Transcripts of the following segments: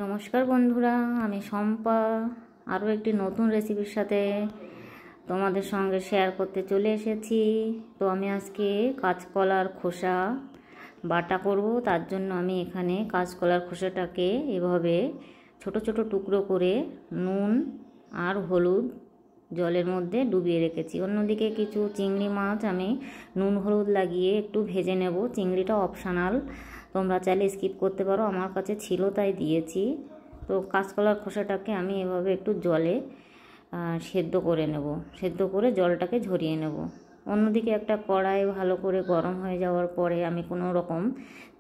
নমস্কার বন্ধুরা, আমি শম্পা আরও একটি নতুন রেসিপির সাথে তোমাদের সঙ্গে শেয়ার করতে চলে এসেছি। তো আমি আজকে কাঁচকলার খোসা বাটা করব। তার জন্য আমি এখানে কাঁচকলার খোসাটাকে এভাবে ছোট ছোট টুকরো করে নুন আর হলুদ জলের মধ্যে ডুবিয়ে রেখেছি। অন্যদিকে কিছু চিংড়ি মাছ আমি নুন হলুদ লাগিয়ে একটু ভেজে নেব। চিংড়িটা অপশনাল, তোমরা চাইলে স্কিপ করতে পারো, আমার কাছে ছিল তাই দিয়েছি। তো কাঁচকলার খোসাটাকে আমি এভাবে একটু জলে সেদ্ধ করে নেব, সেদ্ধ করে জলটাকে ঝরিয়ে নেব। অন্যদিকে একটা কড়াই ভালো করে গরম হয়ে যাওয়ার পরে আমি কোনো রকম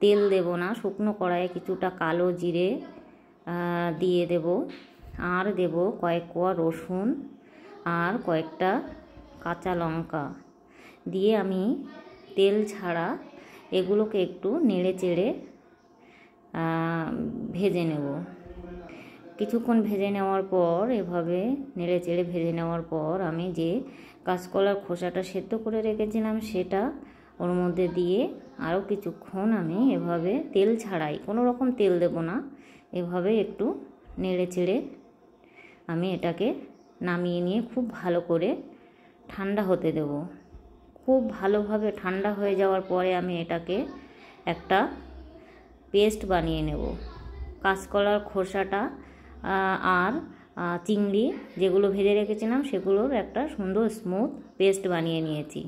তেল দেব না, শুকনো কড়াইয়ে কিছুটা কালো জিরে দিয়ে দেব, আর দেব কয়েক কোয়া রসুন আর কয়েকটা কাঁচা লঙ্কা দিয়ে আমি তেল ছাড়া এগুলোকে একটু নেড়ে চেড়ে ভেজে নেব। কিছুক্ষণ ভেজে নেওয়ার পর এভাবে নেড়ে চেড়ে ভেজে নেওয়ার পর আমি যে কাঁচকলার খোসাটা সেদ্ধ করে রেখেছিলাম সেটা ওর মধ্যে দিয়ে আরও কিছুক্ষণ আমি এভাবে তেল ছাড়াই, কোনো রকম তেল দেব না, এভাবে একটু নেড়ে চেড়ে আমি এটাকে নামিয়ে নিয়ে খুব ভালো করে ঠান্ডা হতে দেব। খুব ভালোভাবে ঠান্ডা হয়ে যাওয়ার পরে আমি এটাকে একটা পেস্ট বানিয়ে নেব। কাঁচকলার খোসাটা আর চিংড়ি যেগুলো ভেজে রেখেছিলাম সেগুলোর একটা সুন্দর স্মুথ পেস্ট বানিয়ে নিয়েছি।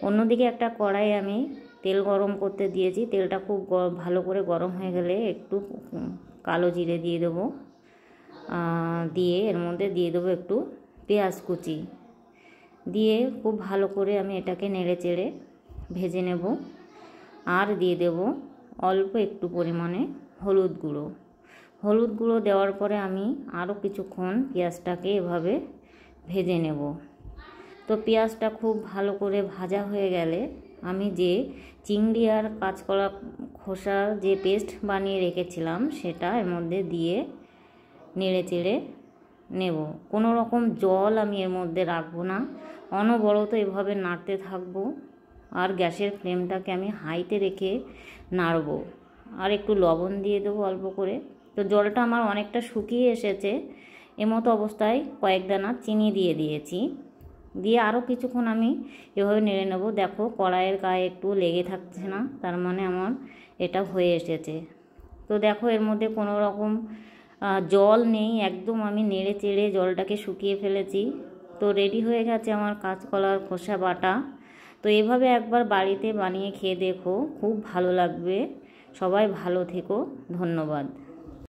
অন্যদিকে একটা কড়াই আমি তেল গরম করতে দিয়েছি। তেলটা খুব ভালো করে গরম হয়ে গেলে একটু কালো জিরে দিয়ে দেবো, দিয়ে এর মধ্যে দিয়ে দেবো একটু পেঁয়াজ কুচি দিয়ে খুব ভালো করে আমি এটাকে নেড়ে চেড়ে ভেজে নেব। আর দিয়ে দেব অল্প একটু পরিমাণে হলুদ গুঁড়ো। হলুদ গুঁড়ো দেওয়ার পরে আমি আরও কিছুক্ষণ পেঁয়াজটাকে এভাবে ভেজে নেব। তো পেঁয়াজটা খুব ভালো করে ভাজা হয়ে গেলে আমি যে চিংড়ি আর কাঁচকলা খোসার যে পেস্ট বানিয়ে রেখেছিলাম সেটা এর মধ্যে দিয়ে নেড়ে চেড়ে নেব। কোনো রকম জল আমি এর মধ্যে রাখবো না, অনবরত এভাবে নাড়তে থাকবো। আর গ্যাসের ফ্লেমটাকে আমি হাইতে রেখে নাড়ব। আর একটু লবণ দিয়ে দেবো অল্প করে। তো জলটা আমার অনেকটা শুকিয়ে এসেছে, এমতো অবস্থায় কয়েক দানা চিনি দিয়ে দিয়েছি। দিয়ে আরও কিছুক্ষণ আমি এভাবে নেড়ে নেব। দেখো কড়াইয়ের গায়ে একটু লেগে থাকছে না, তার মানে আমার এটা হয়ে এসেছে। তো দেখো এর মধ্যে কোনো রকম জল নেই, একদম আমি নেড়ে চেড়ে জলটাকে শুকিয়ে ফেলেছি। তো রেডি হয়ে গেছে আমার কাঁচকলার খোসা বাটা। তো এভাবে একবার বাড়িতে বানিয়ে খেয়ে দেখো, খুব ভালো লাগবে। সবাই ভালো থেকো, ধন্যবাদ।